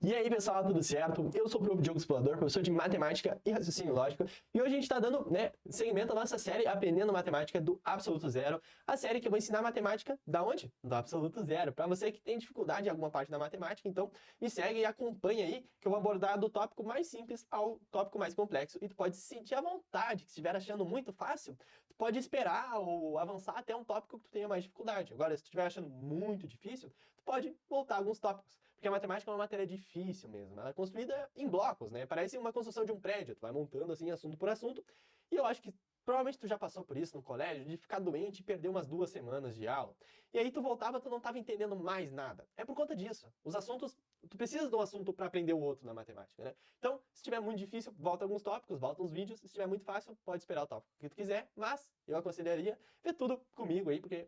E aí, pessoal, tudo certo? Eu sou o Prof. Diogo Explorador, professor de Matemática e Raciocínio Lógico, e hoje a gente está dando, segmento à nossa série Aprendendo Matemática do Absoluto Zero, a série que eu vou ensinar matemática da onde? Do Absoluto Zero. Para você que tem dificuldade em alguma parte da matemática, então me segue e acompanha aí, que eu vou abordar do tópico mais simples ao tópico mais complexo, e tu pode se sentir à vontade, que se estiver achando muito fácil, tu pode esperar ou avançar até um tópico que tu tenha mais dificuldade. Agora, se tu estiver achando muito difícil, tu pode voltar a alguns tópicos, porque a matemática é uma matéria difícil mesmo. Ela é construída em blocos, né? Parece uma construção de um prédio. Tu vai montando assim, assunto por assunto. E eu acho que provavelmente tu já passou por isso no colégio, de ficar doente e perder umas 2 semanas de aula. E aí tu voltava, tu não estava entendendo mais nada. É por conta disso. Os assuntos, tu precisa de um assunto para aprender o outro na matemática, né? Então, se estiver muito difícil, volta alguns tópicos, volta uns vídeos. Se estiver muito fácil, pode esperar o tópico que tu quiser. Mas eu aconselharia ver tudo comigo aí, porque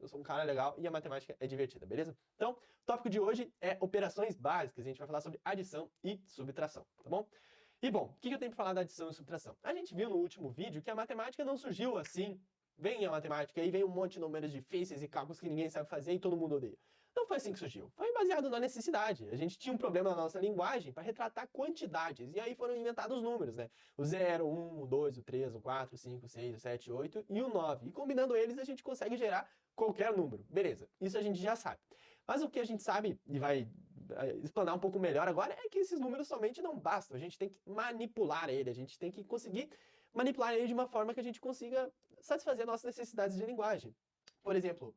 eu sou um cara legal e a matemática é divertida, beleza? Então, o tópico de hoje é operações básicas. A gente vai falar sobre adição e subtração, tá bom? E bom, o que eu tenho para falar da adição e subtração? A gente viu no último vídeo que a matemática não surgiu assim. Vem a matemática e vem um monte de números difíceis e cálculos que ninguém sabe fazer e todo mundo odeia. Não foi assim que surgiu. Foi baseado na necessidade. A gente tinha um problema na nossa linguagem para retratar quantidades. E aí foram inventados os números, né? O 0, 1, o 2, o 3, o 4, o 5, o 6, o 7, o 8 e o 9. E combinando eles, a gente consegue gerar qualquer número. Beleza, isso a gente já sabe. Mas o que a gente sabe e vai explanar um pouco melhor agora é que esses números somente não bastam. A gente tem que manipular ele, a gente tem que conseguir manipular ele de uma forma que a gente consiga satisfazer nossas necessidades de linguagem. Por exemplo,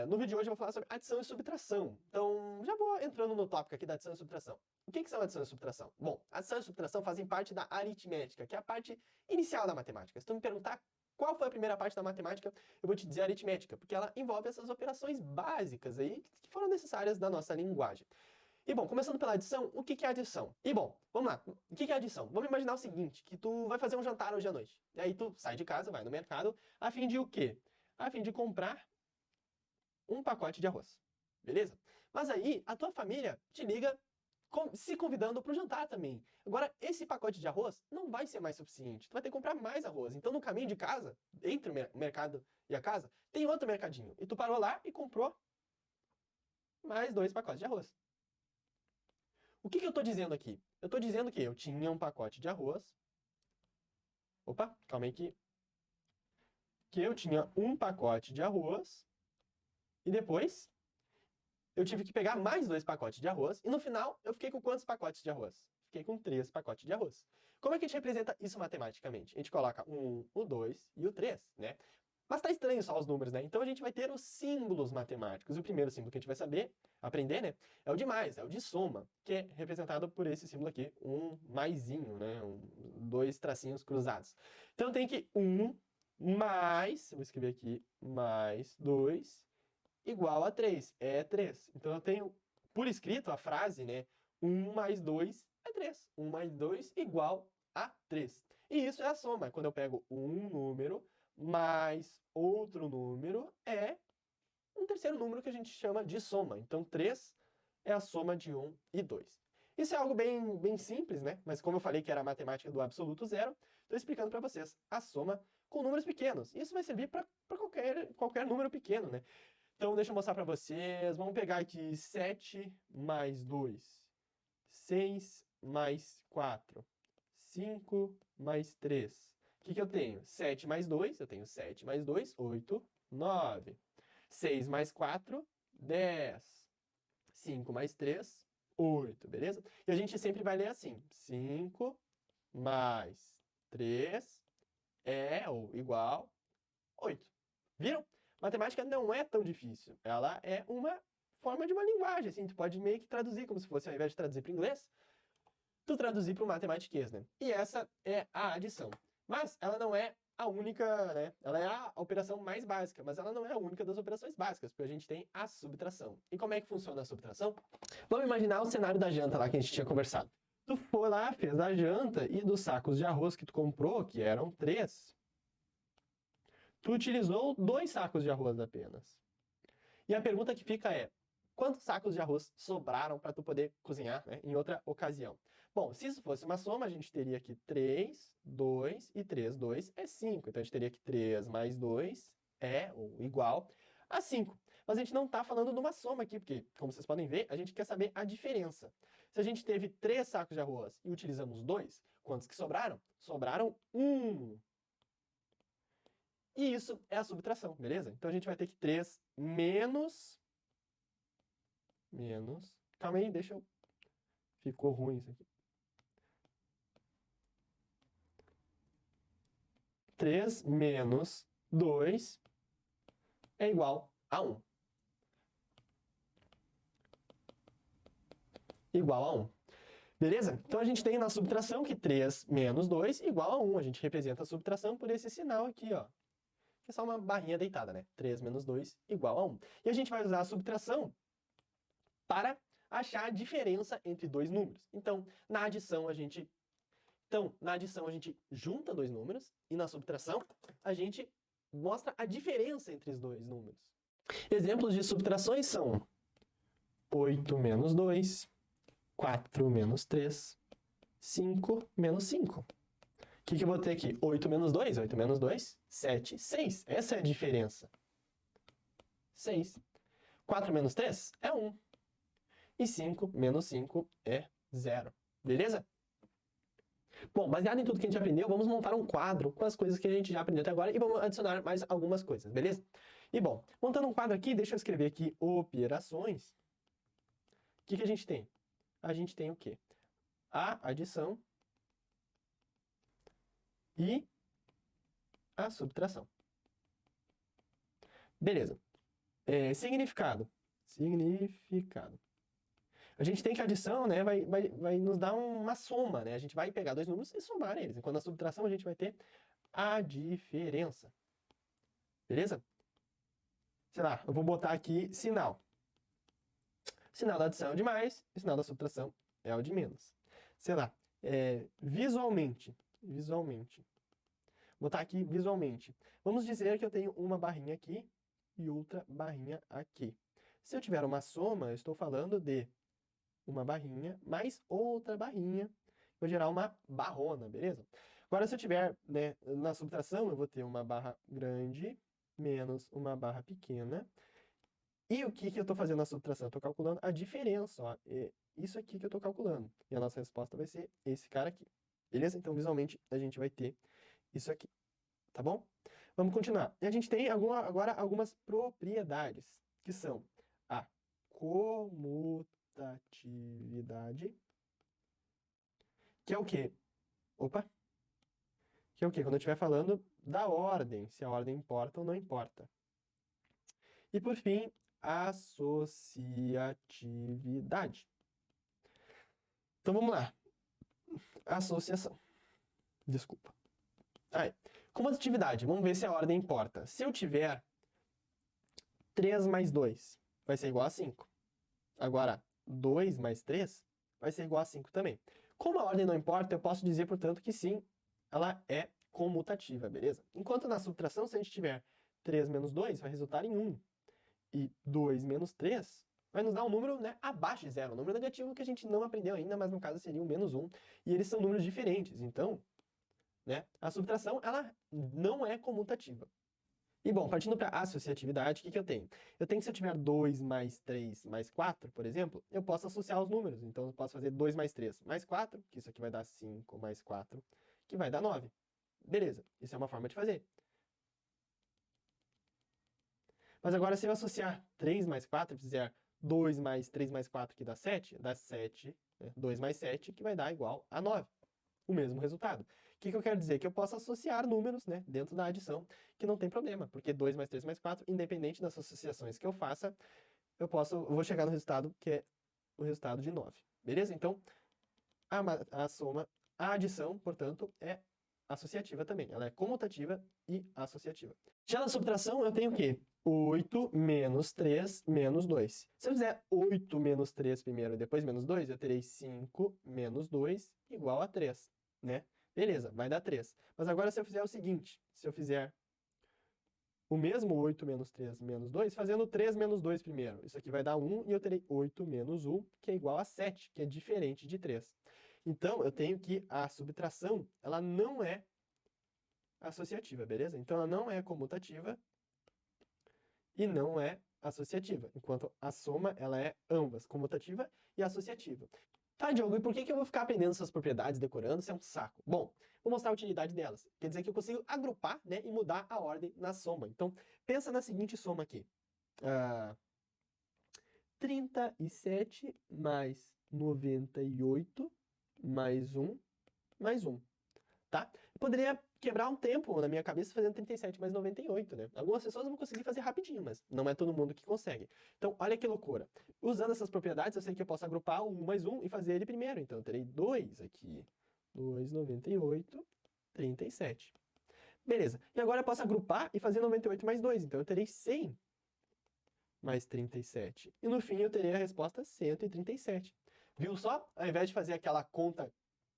no vídeo de hoje eu vou falar sobre adição e subtração. Então, já vou entrando no tópico aqui da adição e subtração. O que são adição e subtração? Bom, adição e subtração fazem parte da aritmética, que é a parte inicial da matemática. Se tu me perguntar qual foi a primeira parte da matemática, eu vou te dizer aritmética, porque ela envolve essas operações básicas aí que foram necessárias da nossa linguagem. E bom, começando pela adição, o que é adição? E bom, vamos lá, o que é adição? Vamos imaginar o seguinte, que tu vai fazer um jantar hoje à noite. E aí tu sai de casa, vai no mercado, a fim de o quê? A fim de comprar um pacote de arroz, beleza? Mas aí a tua família te liga se convidando para o jantar também. Agora, esse pacote de arroz não vai ser mais suficiente. Tu vai ter que comprar mais arroz. Então, no caminho de casa, entre o mercado e a casa, tem outro mercadinho. E tu parou lá e comprou mais 2 pacotes de arroz. O que eu estou dizendo aqui? Eu estou dizendo que eu tinha um pacote de arroz. Opa, calma aí que eu tinha um pacote de arroz. E depois eu tive que pegar mais 2 pacotes de arroz. E no final, eu fiquei com quantos pacotes de arroz? Fiquei com 3 pacotes de arroz. Como é que a gente representa isso matematicamente? A gente coloca o 1, o 2 e o 3, né? Mas tá estranho só os números, né? Então a gente vai ter os símbolos matemáticos. E o primeiro símbolo que a gente vai aprender, né? É o de mais, é o de soma, que é representado por esse símbolo aqui, um maisinho, né? 2 tracinhos cruzados. Então tem que 1 mais, eu vou escrever aqui, mais 2 igual a 3. É 3. Então eu tenho por escrito a frase, né? 1 mais 2 é 3. 1 mais 2 igual a 3. E isso é a soma. Quando eu pego um número mais outro número, é um terceiro número que a gente chama de soma. Então 3 é a soma de 1 e 2. Isso é algo bem simples, né? Mas como eu falei que era a matemática do absoluto zero, estou explicando para vocês a soma com números pequenos. Isso vai servir para qualquer número pequeno, né? Então, deixa eu mostrar para vocês. Vamos pegar aqui 7 mais 2, 6 mais 4, 5 mais 3. O que eu tenho? 7 mais 2, eu tenho 7 mais 2, 8, 9. 6 mais 4, 10. 5 mais 3, 8, beleza? E a gente sempre vai ler assim: 5 mais 3 é ou igual 8. Viram? Matemática não é tão difícil. Ela é uma forma de uma linguagem, assim. Tu pode meio que traduzir, como se fosse, ao invés de traduzir para inglês, tu traduzir para o matematiquês, né? E essa é a adição. Mas ela não é a única, né? Ela é a operação mais básica, mas ela não é a única das operações básicas, porque a gente tem a subtração. E como é que funciona a subtração? Vamos imaginar o cenário da janta lá que a gente tinha conversado. Tu foi lá, fez a janta e dos sacos de arroz que tu comprou, que eram 3, tu utilizou 2 sacos de arroz apenas. E a pergunta que fica é: quantos sacos de arroz sobraram para tu poder cozinhar, né, em outra ocasião? Bom, se isso fosse uma soma, a gente teria aqui 3, 2 e 3, 2 é 5. Então a gente teria que 3 mais 2 é ou igual a 5. Mas a gente não está falando de uma soma aqui, porque, como vocês podem ver, a gente quer saber a diferença. Se a gente teve 3 sacos de arroz e utilizamos 2, quantos que sobraram? Sobraram 1. E isso é a subtração, beleza? Então a gente vai ter que 3 menos... Calma aí, deixa eu... Ficou ruim isso aqui. 3 menos 2 é igual a 1. Igual a 1. Beleza? Então a gente tem na subtração que 3 menos 2 igual a 1. A gente representa a subtração por esse sinal aqui, ó. Que é só uma barrinha deitada, né? 3 menos 2 igual a 1. E a gente vai usar a subtração para achar a diferença entre dois números. Então, na adição a gente junta dois números e na subtração a gente mostra a diferença entre os dois números. Exemplos de subtrações são 8 menos 2, 4 menos 3, 5 menos 5. O que eu vou ter aqui? 8 menos 2, 8 menos 2, 7, 6. Essa é a diferença. 6. 4 menos 3 é 1. E 5 menos 5 é 0. Beleza? Bom, baseado em tudo que a gente aprendeu, vamos montar um quadro com as coisas que a gente já aprendeu até agora e vamos adicionar mais algumas coisas, beleza? E bom, montando um quadro aqui, deixa eu escrever aqui operações. O que a gente tem? A gente tem o quê? A adição e a subtração. Beleza. Significado. A gente tem que a adição, né, vai nos dar uma soma, né? A gente vai pegar dois números e somar eles. Enquanto na subtração a gente vai ter a diferença. Beleza? Sei lá, eu vou botar aqui sinal. Sinal da adição é o de mais, e sinal da subtração é o de menos. Sei lá, visualmente. Vou botar aqui visualmente. Vamos dizer que eu tenho uma barrinha aqui e outra barrinha aqui. Se eu tiver uma soma, eu estou falando de uma barrinha mais outra barrinha, vou gerar uma barrona, beleza? Agora, se eu tiver, né, na subtração, eu vou ter uma barra grande menos uma barra pequena. E o que eu estou fazendo na subtração? Eu estou calculando a diferença, ó. Isso aqui que eu estou calculando. E a nossa resposta vai ser esse cara aqui. Beleza? Então, visualmente, a gente vai ter isso aqui. Tá bom? Vamos continuar. E a gente tem agora algumas propriedades, que são a comutatividade, que é o quê? Que é o quê? Quando eu estiver falando da ordem, se a ordem importa ou não importa. E, por fim, associatividade. Então, vamos lá. Associação. Desculpa. Aí. Comutatividade. Vamos ver se a ordem importa. Se eu tiver 3 mais 2, vai ser igual a 5. Agora, 2 mais 3 vai ser igual a 5 também. Como a ordem não importa, eu posso dizer, portanto, que sim, ela é comutativa, beleza? Enquanto na subtração, se a gente tiver 3 menos 2, vai resultar em 1. E 2 menos 3 vai nos dar um número, né, abaixo de 0. Um número negativo que a gente não aprendeu ainda, mas no caso seria o menos 1. E eles são números diferentes. Então, né, a subtração ela não é comutativa. E bom, partindo para a associatividade, o que eu tenho? Eu tenho que, se eu tiver 2 mais 3 mais 4, por exemplo, eu posso associar os números. Então, eu posso fazer 2 mais 3 mais 4, que isso aqui vai dar 5 mais 4, que vai dar 9. Beleza, isso é uma forma de fazer. Mas agora, se eu associar 3 mais 4 e fizer 2 mais 3 mais 4, que dá 7, dá 7, né? 2 mais 7, que vai dar igual a 9. O mesmo resultado. O que eu quero dizer? Que eu posso associar números, né, dentro da adição, que não tem problema, porque 2 mais 3 mais 4, independente das associações que eu faça, eu vou chegar no resultado que é o resultado de 9. Beleza? Então, a adição, portanto, é associativa também. Ela é comutativa e associativa. Já na subtração, eu tenho o quê? 8 menos 3 menos 2. Se eu fizer 8 menos 3 primeiro e depois menos 2, eu terei 5 menos 2 igual a 3, né? Beleza, vai dar 3. Mas agora, se eu fizer o seguinte, se eu fizer o mesmo 8 menos 3 menos 2, fazendo 3 menos 2 primeiro, isso aqui vai dar 1 e eu terei 8 menos 1, que é igual a 7, que é diferente de 3. Então, eu tenho que a subtração, ela não é associativa, beleza? Então, ela não é comutativa e não é associativa, enquanto a soma, ela é ambas, comutativa e associativa. Tá, Diogo, e por que eu vou ficar aprendendo essas propriedades, decorando, se é um saco? Bom, vou mostrar a utilidade delas. Quer dizer que eu consigo agrupar, né, e mudar a ordem na soma. Então, pensa na seguinte soma aqui. 37 mais 98 mais 1 mais 1, tá? Eu poderia quebrar um tempo na minha cabeça fazendo 37 mais 98, né? Algumas pessoas vão conseguir fazer rapidinho, mas não é todo mundo que consegue. Então, olha que loucura. Usando essas propriedades, eu sei que eu posso agrupar o 1 mais 1 e fazer ele primeiro. Então, eu terei 2 aqui. 2, 98, 37. Beleza. E agora eu posso agrupar e fazer 98 mais 2. Então, eu terei 100 mais 37. E no fim, eu terei a resposta 137. Viu só? Ao invés de fazer aquela conta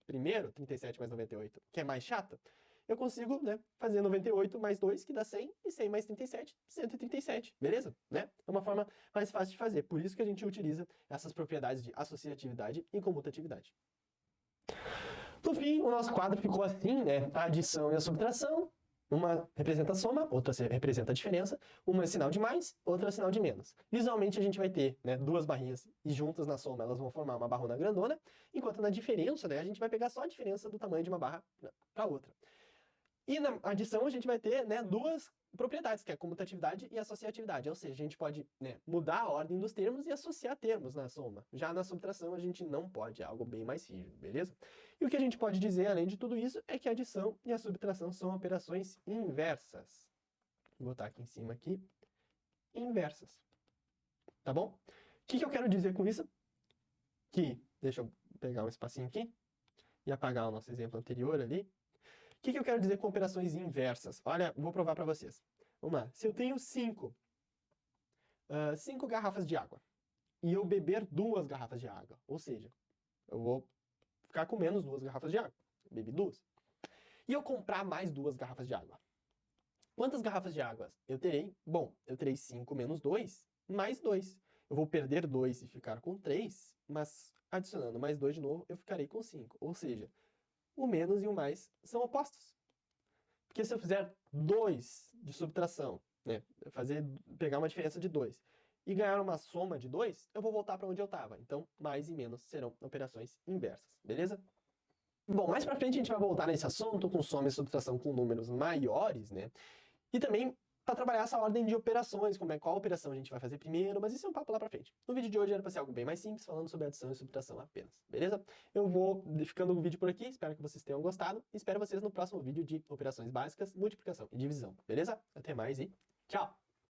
primeiro, 37 mais 98, que é mais chata, eu consigo, né, fazer 98 mais 2, que dá 100, e 100 mais 37, 137, beleza? Né? É uma forma mais fácil de fazer. Por isso que a gente utiliza essas propriedades de associatividade e comutatividade. No fim, o nosso quadro ficou assim, né? A adição e a subtração. Uma representa a soma, outra representa a diferença, uma é sinal de mais, outra é sinal de menos. Visualmente a gente vai ter, né, duas barrinhas e juntas na soma elas vão formar uma barrona grandona, enquanto na diferença, né, a gente vai pegar só a diferença do tamanho de uma barra para outra. E na adição a gente vai ter, né, duas propriedades, que é a comutatividade e a associatividade. Ou seja, a gente pode, né, mudar a ordem dos termos e associar termos na soma. Já na subtração a gente não pode, é algo bem mais rígido, beleza? E o que a gente pode dizer, além de tudo isso, é que a adição e a subtração são operações inversas. Vou botar aqui em cima aqui, inversas. Tá bom? O que eu quero dizer com isso? Que, deixa eu pegar um espacinho aqui e apagar o nosso exemplo anterior ali. O que eu quero dizer com operações inversas? Olha, vou provar para vocês. Vamos lá. Se eu tenho 5 garrafas de água e eu beber 2 garrafas de água, ou seja, eu vou ficar com menos 2 garrafas de água. Bebi 2. E eu comprar mais 2 garrafas de água. Quantas garrafas de água eu terei? Bom, eu terei 5 menos 2, mais 2. Eu vou perder 2 e ficar com 3, mas adicionando mais 2 de novo, eu ficarei com 5. Ou seja, o menos e o mais são opostos. Porque se eu fizer 2 de subtração, né, pegar uma diferença de 2 e ganhar uma soma de 2, eu vou voltar para onde eu estava. Então, mais e menos serão operações inversas, beleza? Bom, mais para frente a gente vai voltar nesse assunto com soma e subtração com números maiores, né? E também para trabalhar essa ordem de operações, qual operação a gente vai fazer primeiro, mas isso é um papo lá para frente. No vídeo de hoje era para ser algo bem mais simples, falando sobre adição e subtração apenas, beleza? Eu vou ficando o vídeo por aqui, espero que vocês tenham gostado, e espero vocês no próximo vídeo de operações básicas, multiplicação e divisão, beleza? Até mais e tchau!